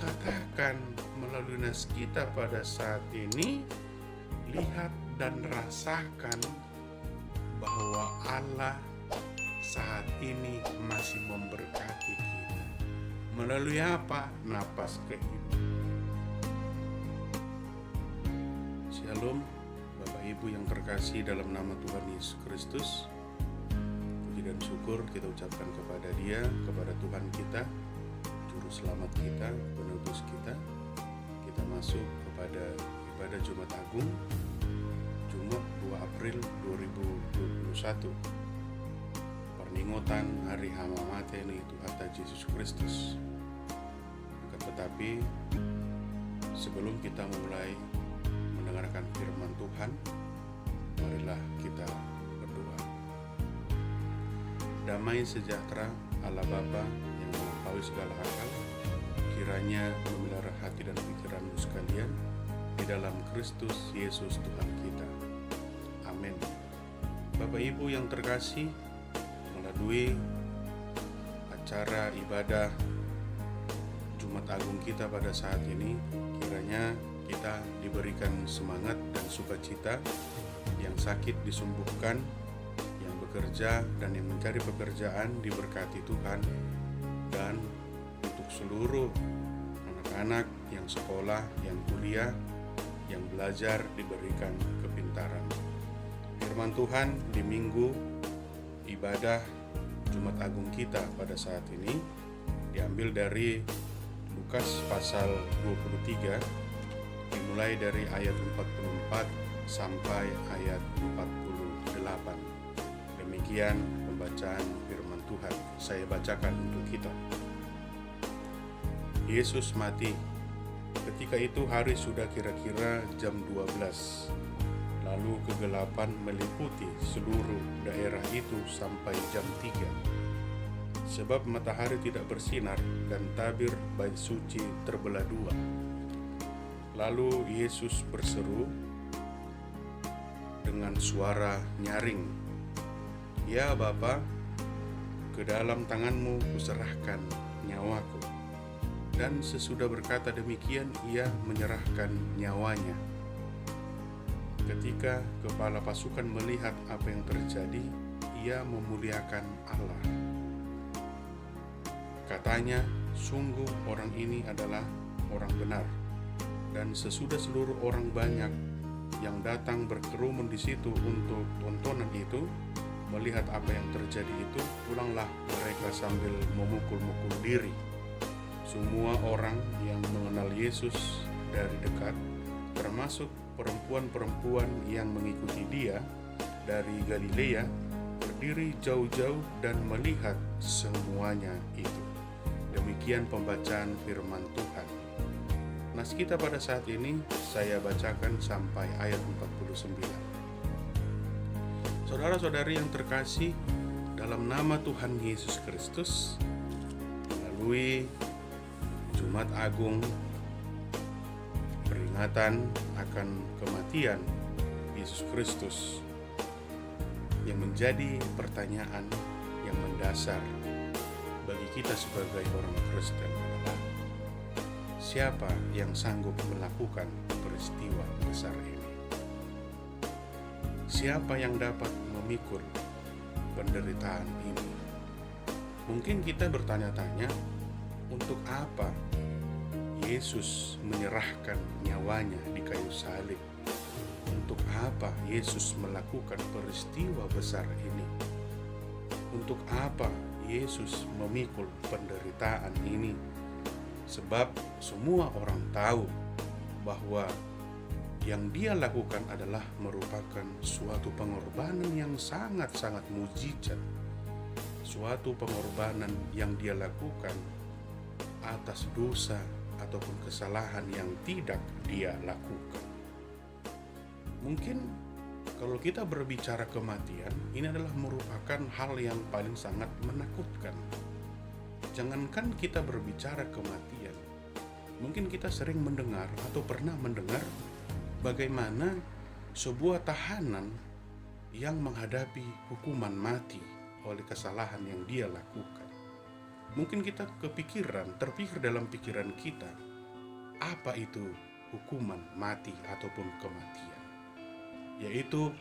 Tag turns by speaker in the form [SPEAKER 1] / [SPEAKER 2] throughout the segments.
[SPEAKER 1] katakan melalui nas kita pada saat ini, lihat dan rasakan bahwa Allah saat ini masih memberkati kita. Melalui apa? Napas kehidupan. Shalom, Bapak Ibu yang terkasih dalam nama Tuhan Yesus Kristus. Puji dan syukur kita ucapkan kepada Dia, kepada Tuhan kita, Juru Selamat kita, penebus kita. Kita masuk kepada ibadah Jumat Agung, Jumat 2 April 2021. Perningotan Hari Hama Mateni Tuhan Yesus Kristus. Tetapi sebelum kita mulai mendengarkan firman Tuhan, marilah kita berdoa. Damai sejahtera Allah Bapa yang melampaui segala akal, kiranya memelihara hati dan pikiranmu sekalian di dalam Kristus Yesus Tuhan kita. Amin. Bapak Ibu yang terkasih, melalui acara ibadah Jumat Agung kita pada saat ini, kiranya kita diberikan semangat dan sukacita, yang sakit disembuhkan, yang bekerja dan yang mencari pekerjaan diberkati Tuhan, dan untuk seluruh anak-anak yang sekolah, yang kuliah, yang belajar diberikan kepintaran. Firman Tuhan di minggu ibadah Jumat Agung kita pada saat ini diambil dari Lukas pasal 23, dimulai dari ayat 44 sampai ayat 48. Demikian pembacaan firman Tuhan. Saya bacakan untuk kita. Yesus mati. Ketika itu hari sudah kira-kira jam 12. Lalu kegelapan meliputi seluruh daerah itu sampai jam 3. Sebab matahari tidak bersinar dan tabir bait suci terbelah dua. Lalu Yesus berseru dengan suara nyaring, "Ya Bapa, ke dalam tanganmu kuserahkan nyawaku." Dan sesudah berkata demikian, ia menyerahkan nyawanya. Ketika kepala pasukan melihat apa yang terjadi, ia memuliakan Allah. Katanya, "Sungguh orang ini adalah orang benar." Dan sesudah seluruh orang banyak yang datang berkerumun di situ untuk tontonan itu, melihat apa yang terjadi itu, pulanglah mereka sambil memukul-mukul diri. Semua orang yang mengenal Yesus dari dekat, termasuk perempuan-perempuan yang mengikuti Dia dari Galilea, berdiri jauh-jauh dan melihat semuanya itu. Demikian pembacaan firman Tuhan. Nas kita pada saat ini saya bacakan sampai ayat 49. Saudara-saudari yang terkasih, dalam nama Tuhan Yesus Kristus, melalui Jumat Agung, peringatan akan kematian Yesus Kristus, yang menjadi pertanyaan yang mendasar bagi kita sebagai orang Kristen adalah, siapa yang sanggup melakukan peristiwa besar ini? Siapa yang dapat memikul penderitaan ini? Mungkin kita bertanya-tanya, untuk apa Yesus menyerahkan nyawanya di kayu salib? Untuk apa Yesus melakukan peristiwa besar ini? Untuk apa Yesus memikul penderitaan ini? Sebab semua orang tahu bahwa yang Dia lakukan adalah merupakan suatu pengorbanan yang sangat-sangat mujizat. Suatu pengorbanan yang Dia lakukan atas dosa ataupun kesalahan yang tidak Dia lakukan. Mungkin kalau kita berbicara kematian, ini adalah merupakan hal yang paling sangat menakutkan. Jangankan kita berbicara kematian, mungkin kita sering mendengar atau pernah mendengar bagaimana sebuah tahanan yang menghadapi hukuman mati oleh kesalahan yang dia lakukan. Mungkin kita terpikir dalam pikiran kita, apa itu hukuman mati ataupun kematian, yaitu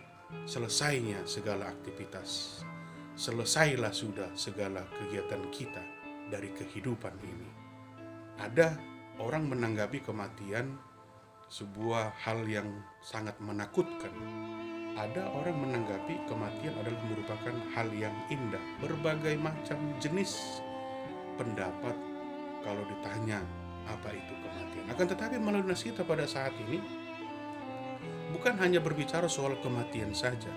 [SPEAKER 1] selesainya segala aktivitas, selesailah sudah segala kegiatan kita dari kehidupan ini. Ada orang menanggapi kematian sebuah hal yang sangat menakutkan. Ada orang menanggapi kematian adalah merupakan hal yang indah. Berbagai macam jenis pendapat kalau ditanya apa itu kematian. Akan tetapi melalui nas kita pada saat ini bukan hanya berbicara soal kematian saja,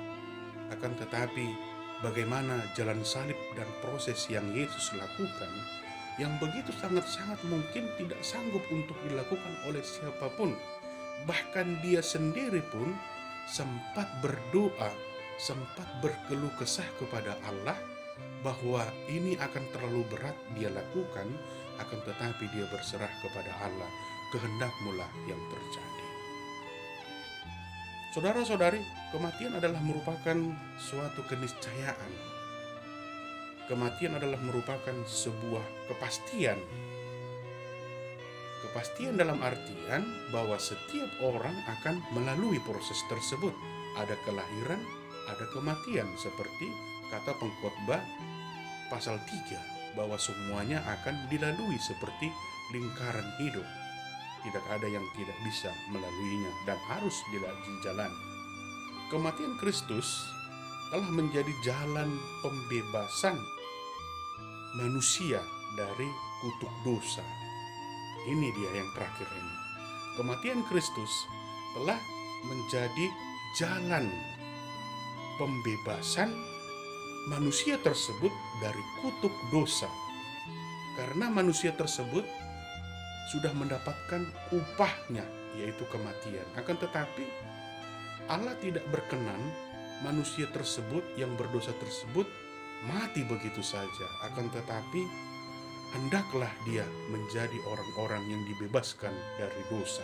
[SPEAKER 1] akan tetapi bagaimana jalan salib dan proses yang Yesus lakukan yang begitu sangat-sangat mungkin tidak sanggup untuk dilakukan oleh siapapun. Bahkan dia sendiri pun sempat berdoa, sempat berkeluh kesah kepada Allah bahwa ini akan terlalu berat dia lakukan, akan tetapi dia berserah kepada Allah, kehendak-Mu lah yang terjadi. Saudara-saudari, kematian adalah merupakan suatu keniscayaan. Kematian adalah merupakan sebuah kepastian. Kepastian dalam artian bahwa setiap orang akan melalui proses tersebut. Ada kelahiran, ada kematian, seperti kata pengkhotbah pasal 3, bahwa semuanya akan dilalui seperti lingkaran hidup. Tidak ada yang tidak bisa melaluinya dan harus dijalani. Kematian Kristus telah menjadi jalan pembebasan manusia dari kutuk dosa. Ini dia yang terakhir ini. Kematian Kristus telah menjadi jalan pembebasan manusia tersebut dari kutuk dosa. Karena manusia tersebut sudah mendapatkan upahnya, yaitu kematian. Akan tetapi Allah tidak berkenan manusia tersebut yang berdosa tersebut mati begitu saja. Akan tetapi hendaklah dia menjadi orang-orang yang dibebaskan dari dosa,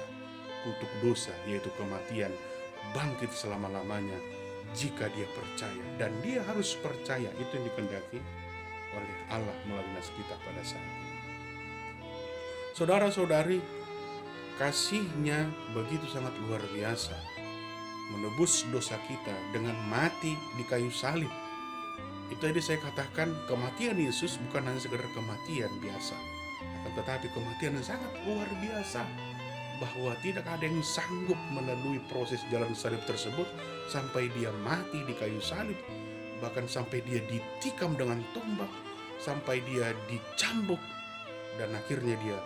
[SPEAKER 1] kutuk dosa, yaitu kematian, bangkit selama-lamanya jika dia percaya. Dan dia harus percaya, itu yang dikehendaki oleh Allah melalui nas kita pada saat ini. Saudara-saudari, kasih-Nya begitu sangat luar biasa, menebus dosa kita dengan mati di kayu salib. Itu tadi saya katakan, kematian Yesus bukan hanya sekedar kematian biasa, akan tetapi kematian yang sangat luar biasa, bahwa tidak ada yang sanggup melalui proses jalan salib tersebut sampai dia mati di kayu salib, bahkan sampai dia ditikam dengan tombak, sampai dia dicambuk, dan akhirnya dia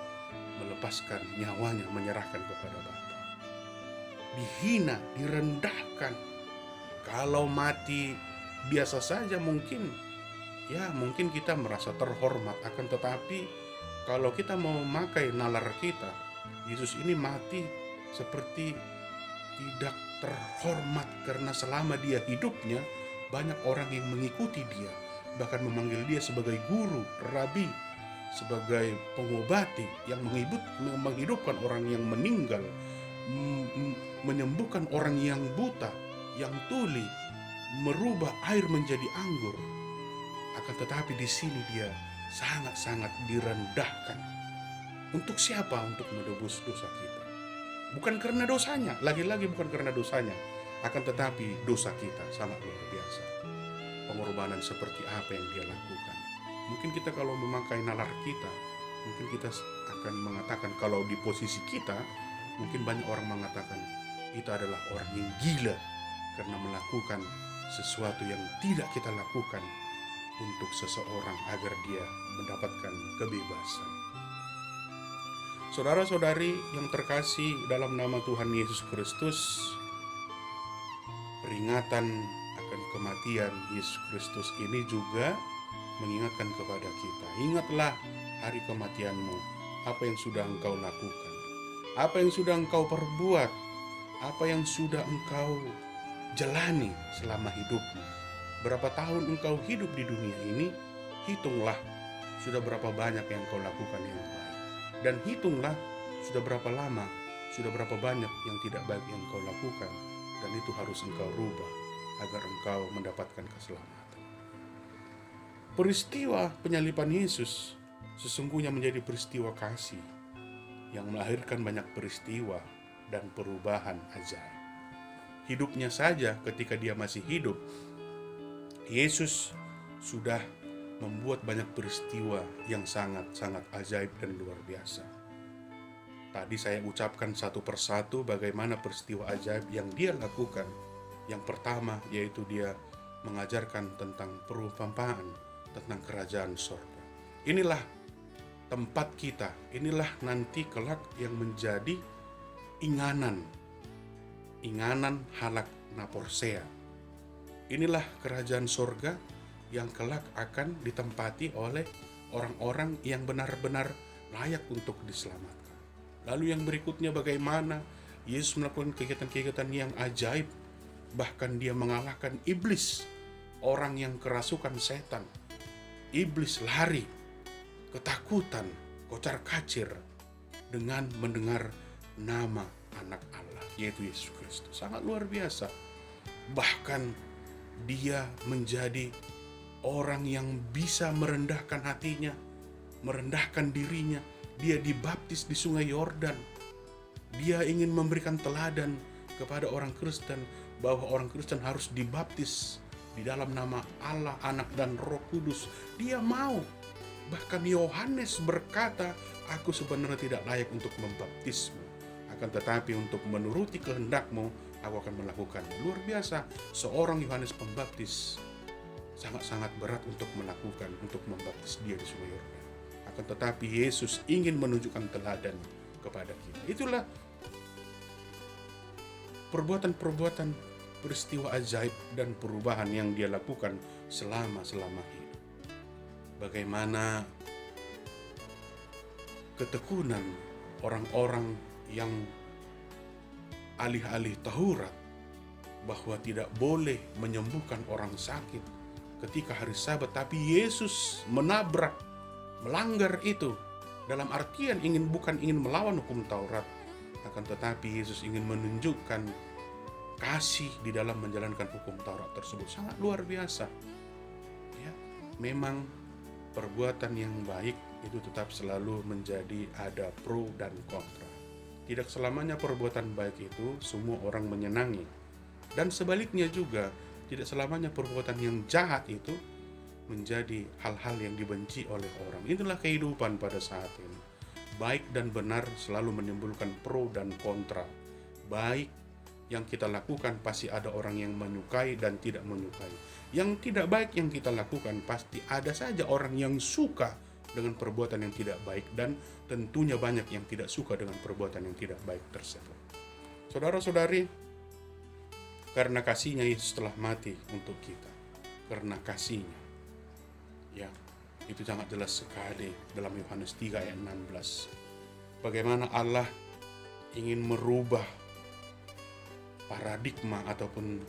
[SPEAKER 1] melepaskan nyawanya, menyerahkan kepada Bapa. Dihina, direndahkan. Kalau mati biasa saja mungkin kita merasa terhormat, akan tetapi kalau kita mau memakai nalar kita, Yesus ini mati seperti tidak terhormat, karena selama dia hidupnya banyak orang yang mengikuti dia, bahkan memanggil dia sebagai guru, rabi, sebagai pengobati yang menghidupkan orang yang meninggal, menyembuhkan orang yang buta, yang tuli, merubah air menjadi anggur. Akan tetapi di sini dia sangat-sangat direndahkan. Untuk siapa? Untuk menebus dosa kita. Bukan karena dosanya, lagi-lagi bukan karena dosanya, akan tetapi dosa kita sangat luar biasa. Pengorbanan seperti apa yang dia lakukan. Mungkin kita kalau memakai nalar kita, mungkin kita akan mengatakan, kalau di posisi kita, mungkin banyak orang mengatakan kita adalah orang yang gila karena melakukan sesuatu yang tidak kita lakukan untuk seseorang agar dia mendapatkan kebebasan. Saudara-saudari yang terkasih dalam nama Tuhan Yesus Kristus, peringatan akan kematian Yesus Kristus ini juga mengingatkan kepada kita. Ingatlah hari kematianmu, apa yang sudah engkau lakukan, apa yang sudah engkau perbuat, apa yang sudah engkau jalani selama hidupmu. Berapa tahun engkau hidup di dunia ini, hitunglah sudah berapa banyak yang engkau lakukan yang baik. Dan hitunglah sudah berapa lama, sudah berapa banyak yang tidak baik yang engkau lakukan. Dan itu harus engkau rubah agar engkau mendapatkan keselamatan. Peristiwa penyaliban Yesus sesungguhnya menjadi peristiwa kasih. yang melahirkan banyak peristiwa dan perubahan ajaib. Hidupnya saja ketika dia masih hidup, Yesus sudah membuat banyak peristiwa yang sangat-sangat ajaib dan luar biasa. Tadi saya ucapkan satu persatu bagaimana peristiwa ajaib yang dia lakukan. Yang pertama yaitu dia mengajarkan tentang perumpamaan, tentang kerajaan sorga. Inilah tempat kita, inilah nanti kelak yang menjadi inganan halak naporsea. Inilah kerajaan sorga yang kelak akan ditempati oleh orang-orang yang benar-benar layak untuk diselamatkan. Lalu yang berikutnya bagaimana Yesus melakukan kegiatan-kegiatan yang ajaib. Bahkan dia mengalahkan iblis, orang yang kerasukan setan. Iblis lari, ketakutan, kocar-kacir dengan mendengar nama anak Allah, yaitu Yesus Kristus. Sangat luar biasa. Bahkan dia menjadi orang yang bisa merendahkan hatinya, merendahkan dirinya. Dia dibaptis di sungai Yordan. Dia ingin memberikan teladan kepada orang Kristen bahwa orang Kristen harus dibaptis di dalam nama Allah, Anak, dan Roh Kudus. Dia mau. Bahkan Yohanes berkata, aku sebenarnya tidak layak untuk membaptismu. Akan tetapi untuk menuruti kehendak-Mu, aku akan melakukannya. Luar biasa. Seorang Yohanes Pembaptis sangat-sangat berat untuk melakukan, untuk membaptis dia di sungai Yordan. Akan tetapi Yesus ingin menunjukkan teladan kepada kita. Itulah perbuatan-perbuatan peristiwa ajaib dan perubahan yang dia lakukan selama hidup. Bagaimana ketekunan orang-orang yang alih-alih Taurat bahwa tidak boleh menyembuhkan orang sakit ketika hari Sabat, tapi Yesus melanggar itu, dalam artian bukan ingin melawan hukum Taurat, akan tetapi Yesus ingin menunjukkan kasih di dalam menjalankan hukum Taurat tersebut. Sangat luar biasa. Ya, memang perbuatan yang baik itu tetap selalu menjadi ada pro dan kontra. Tidak selamanya perbuatan baik itu semua orang menyenangi. Dan sebaliknya juga, tidak selamanya perbuatan yang jahat itu menjadi hal-hal yang dibenci oleh orang. Itulah kehidupan pada saat ini. Baik dan benar selalu menimbulkan pro dan kontra. Baik yang kita lakukan pasti ada orang yang menyukai dan tidak menyukai. Yang tidak baik yang kita lakukan pasti ada saja orang yang suka dengan perbuatan yang tidak baik, dan tentunya banyak yang tidak suka dengan perbuatan yang tidak baik tersebut. Saudara-saudari, karena kasih-Nya Yesus telah mati untuk kita. Karena kasih-Nya. Ya, itu sangat jelas sekali dalam Yohanes 3 ayat 16. Bagaimana Allah ingin merubah paradigma ataupun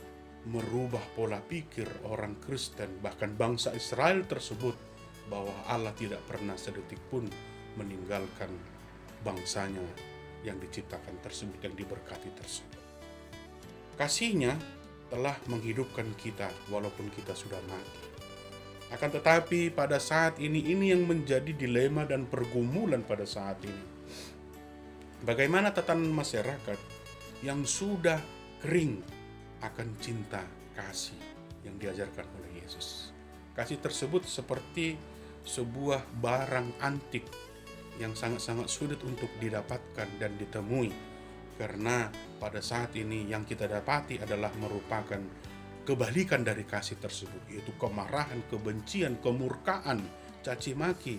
[SPEAKER 1] merubah pola pikir orang Kristen, bahkan bangsa Israel tersebut, bahwa Allah tidak pernah sedetik pun meninggalkan bangsanya yang diciptakan tersebut, yang diberkati tersebut. Kasih-Nya telah menghidupkan kita walaupun kita sudah mati. Akan tetapi pada saat ini yang menjadi dilema dan pergumulan pada saat ini. Bagaimana tatanan masyarakat yang sudah kering akan cinta kasih yang diajarkan oleh Yesus. Kasih tersebut seperti sebuah barang antik yang sangat-sangat sulit untuk didapatkan dan ditemui. Karena pada saat ini yang kita dapati adalah merupakan kebalikan dari kasih tersebut, yaitu kemarahan, kebencian, kemurkaan, caci maki,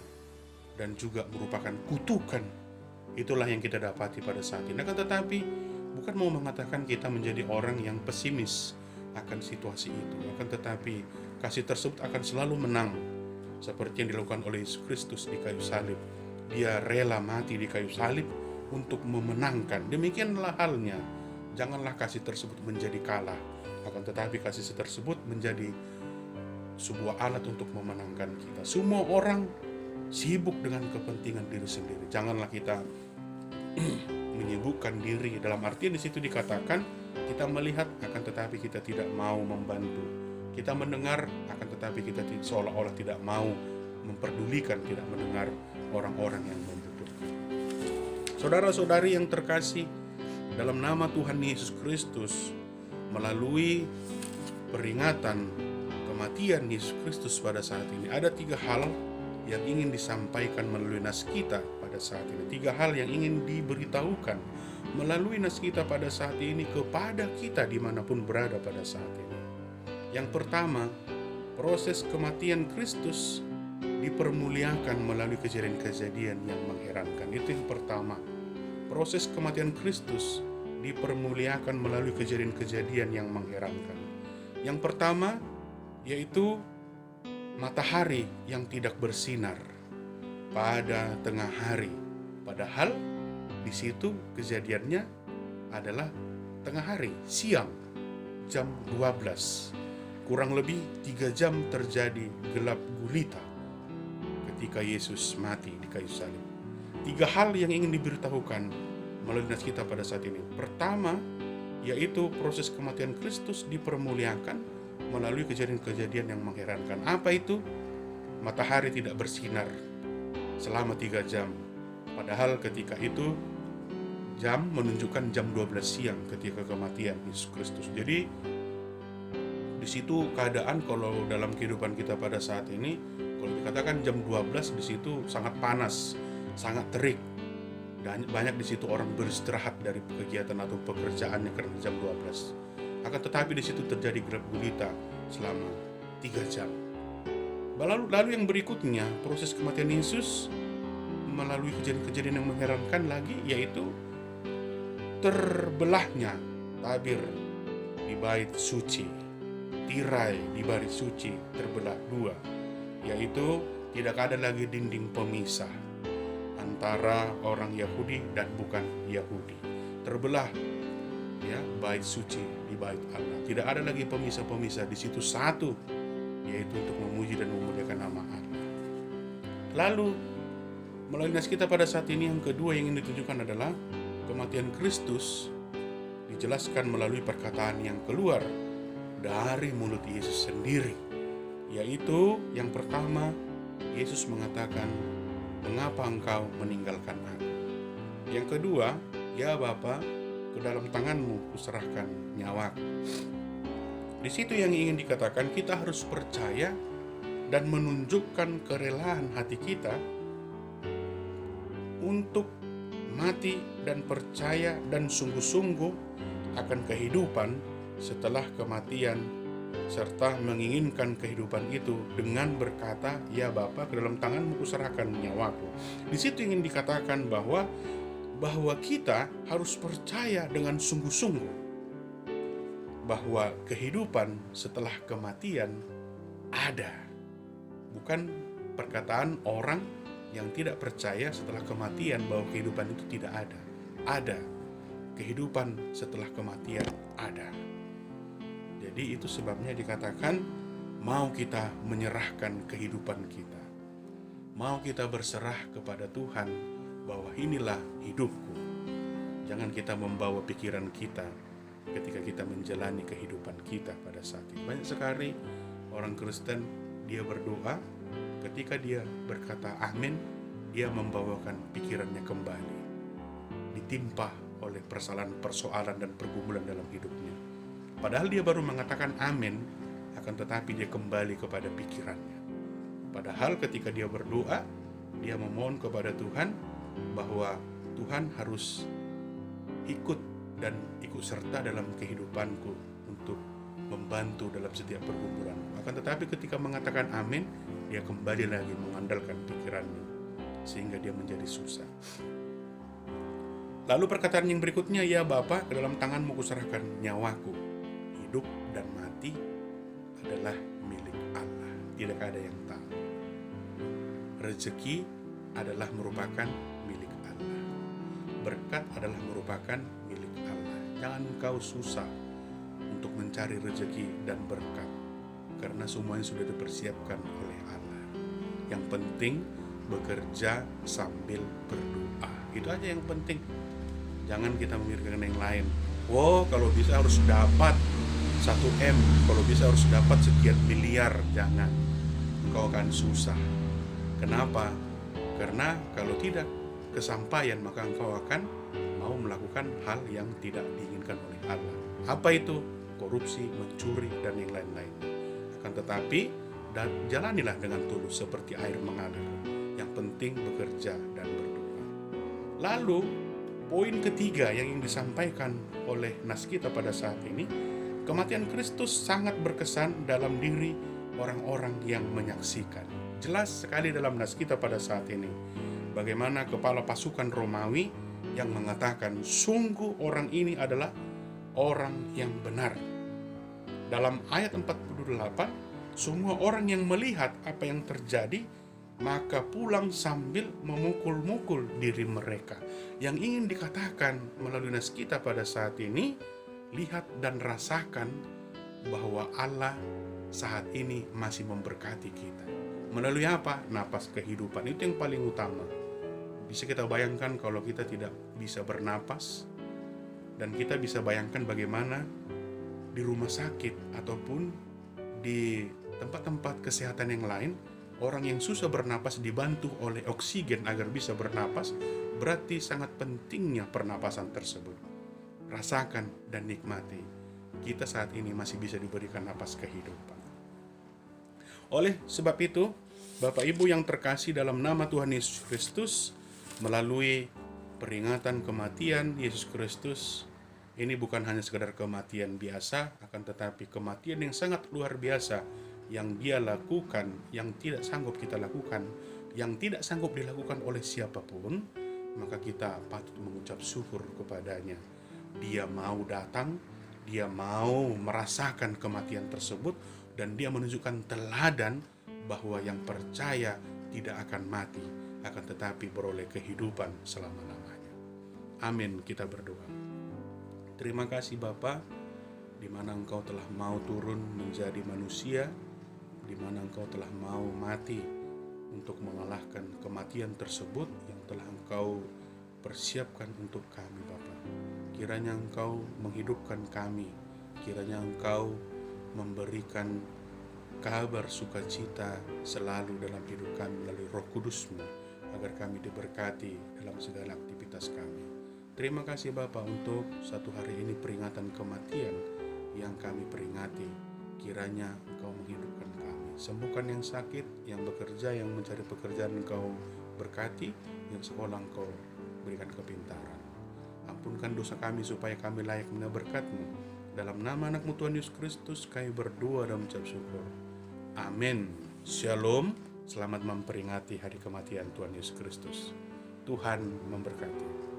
[SPEAKER 1] dan juga merupakan kutukan. Itulah yang kita dapati pada saat ini. Akan tetapi bukan mau mengatakan kita menjadi orang yang pesimis akan situasi itu. Akan tetapi kasih tersebut akan selalu menang, seperti yang dilakukan oleh Yesus Kristus di kayu salib. Dia rela mati di kayu salib untuk memenangkan. Demikianlah halnya. Janganlah kasih tersebut menjadi kalah. Akan tetapi kasih tersebut menjadi sebuah alat untuk memenangkan kita. Semua orang sibuk dengan kepentingan diri sendiri. Janganlah kita menyibukkan diri. Dalam artian di situ dikatakan kita melihat, akan tetapi kita tidak mau membantu. Kita mendengar, akan tetapi kita seolah-olah tidak mau memperdulikan, tidak mendengar orang-orang yang membutuhkan. Saudara-saudari yang terkasih, dalam nama Tuhan Yesus Kristus, melalui peringatan kematian Yesus Kristus pada saat ini, ada 3 hal yang ingin disampaikan melalui nas kita pada saat ini. 3 hal yang ingin diberitahukan melalui nas kita pada saat ini kepada kita dimanapun berada pada saat ini. Yang pertama, proses kematian Kristus dipermuliakan melalui kejadian-kejadian yang mengherankan. Itu yang pertama. Proses kematian Kristus dipermuliakan melalui kejadian-kejadian yang mengherankan. Yang pertama yaitu matahari yang tidak bersinar pada tengah hari. Padahal di situ kejadiannya adalah tengah hari, siang, jam 12. Kurang lebih 3 jam terjadi gelap gulita ketika Yesus mati di kayu salib. 3 hal yang ingin diberitahukan melalui nas kita pada saat ini. Pertama, yaitu proses kematian Kristus dipermuliakan melalui kejadian-kejadian yang mengherankan. Apa itu? Matahari tidak bersinar selama 3 jam. Padahal ketika itu jam menunjukkan jam 12 siang ketika kematian Yesus Kristus. Jadi di situ keadaan kalau dalam kehidupan kita pada saat ini, kalau dikatakan jam 12 di situ sangat panas, sangat terik. Dan banyak di situ orang beristirahat dari kegiatan atau pekerjaannya karena jam 12. Akan tetapi di situ terjadi gelap gulita selama 3 jam. Lalu yang berikutnya, proses kematian Yesus melalui kejadian-kejadian yang mengherankan lagi, yaitu terbelahnya tabir di bait suci, tirai di bait suci terbelah 2, yaitu tidak ada lagi dinding pemisah antara orang Yahudi dan bukan Yahudi. Terbelah ya bait suci di bait Allah. Tidak ada lagi pemisah-pemisah, di situ satu, yaitu untuk memuji dan memuliakan nama Allah. Lalu melalui nas kita pada saat ini yang kedua yang ingin ditunjukkan adalah kematian Kristus dijelaskan melalui perkataan yang keluar dari mulut Yesus sendiri, yaitu yang pertama, Yesus mengatakan, "Mengapa engkau meninggalkan aku?" Yang kedua, "Ya Bapa, ke dalam tanganmu kuserahkan nyawaku." Di situ yang ingin dikatakan, kita harus percaya dan menunjukkan kerelaan hati kita untuk mati dan percaya dan sungguh-sungguh akan kehidupan setelah kematian, serta menginginkan kehidupan itu dengan berkata, "Ya Bapa, ke dalam tanganmu kuserahkan nyawaku." Di situ ingin dikatakan bahwa kita harus percaya dengan sungguh-sungguh bahwa kehidupan setelah kematian ada. Bukan perkataan orang yang tidak percaya setelah kematian bahwa kehidupan itu tidak ada. Ada. Kehidupan setelah kematian ada. Jadi itu sebabnya dikatakan, mau kita menyerahkan kehidupan kita. Mau kita berserah kepada Tuhan bahwa inilah hidupku. Jangan kita membawa pikiran kita ketika kita menjalani kehidupan kita pada saat ini. Banyak sekali orang Kristen, dia berdoa, ketika dia berkata amin, dia membawakan pikirannya kembali, ditimpa oleh persoalan dan pergumulan dalam hidupnya. Padahal dia baru mengatakan amin, akan tetapi dia kembali kepada pikirannya. Padahal ketika dia berdoa, dia memohon kepada Tuhan bahwa Tuhan harus ikut dan ikut serta dalam kehidupanku untuk membantu dalam setiap pergumulan. Akan tetapi ketika mengatakan amin, dia kembali lagi mengandalkan pikirannya, sehingga dia menjadi susah. Lalu perkataan yang berikutnya, "Ya Bapa, ke dalam tanganmu kuserahkan nyawaku." Hidup dan mati adalah milik Allah. Tidak ada yang tahu. Rezeki adalah merupakan milik Allah. Berkat adalah merupakan milik Allah. Jangan kau susah untuk mencari rezeki dan berkat, karena semuanya sudah dipersiapkan oleh Allah. Yang penting bekerja sambil berdoa. Itu aja yang penting. Jangan kita memikirkan yang lain. Kalau bisa harus dapat 1M, kalau bisa harus dapat sekian miliar. Jangan. Engkau akan susah. Kenapa? Karena kalau tidak, kesampaian, maka engkau akan mau melakukan hal yang tidak diinginkan oleh Allah. Apa itu? Korupsi, mencuri, dan yang lain-lain. Akan tetapi, jalanilah dengan tulus seperti air mengalir. Yang penting bekerja dan berdoa. Lalu, poin ketiga yang ingin disampaikan oleh nas kita pada saat ini, kematian Kristus sangat berkesan dalam diri orang-orang yang menyaksikan. Jelas sekali dalam nas kita pada saat ini, bagaimana kepala pasukan Romawi yang mengatakan, sungguh orang ini adalah orang yang benar. Dalam ayat 48, semua orang yang melihat apa yang terjadi, maka pulang sambil memukul-mukul diri mereka. Yang ingin dikatakan melalui nas kita pada saat ini, lihat dan rasakan bahwa Allah saat ini masih memberkati kita. Melalui apa? Napas kehidupan. Itu yang paling utama. Bisa kita bayangkan kalau kita tidak bisa bernapas, dan kita bisa bayangkan bagaimana di rumah sakit ataupun di tempat-tempat kesehatan yang lain, orang yang susah bernapas dibantu oleh oksigen agar bisa bernapas, berarti sangat pentingnya pernapasan tersebut. Rasakan dan nikmati. Kita saat ini masih bisa diberikan napas kehidupan. Oleh sebab itu, Bapak Ibu yang terkasih dalam nama Tuhan Yesus Kristus, melalui peringatan kematian Yesus Kristus, ini bukan hanya sekedar kematian biasa, akan tetapi kematian yang sangat luar biasa yang Dia lakukan, yang tidak sanggup kita lakukan, yang tidak sanggup dilakukan oleh siapapun, maka kita patut mengucap syukur kepadanya. Dia mau datang, Dia mau merasakan kematian tersebut, dan Dia menunjukkan teladan bahwa yang percaya tidak akan mati, akan tetapi beroleh kehidupan selama-lamanya. Amin, kita berdoa. Terima kasih Bapa, di mana Engkau telah mau turun menjadi manusia, di mana Engkau telah mau mati untuk mengalahkan kematian tersebut yang telah Engkau persiapkan untuk kami Bapa. Kiranya Engkau menghidupkan kami, kiranya Engkau memberikan kabar sukacita selalu dalam hidup kami melalui Roh Kudus-Mu, agar kami diberkati dalam segala aktivitas kami. Terima kasih Bapa untuk satu hari ini peringatan kematian yang kami peringati. Kiranya Engkau menghidupkan kami, sembuhkan yang sakit, yang bekerja, yang mencari pekerjaan Engkau berkati, yang sekolah Engkau berikan kepintaran. Ampunkan dosa kami supaya kami layak menerima berkat-Mu. Dalam nama anak-Mu Tuhan Yesus Kristus kami berdoa dan mengucap syukur. Amin. Shalom. Selamat memperingati hari kematian Tuhan Yesus Kristus. Tuhan memberkati.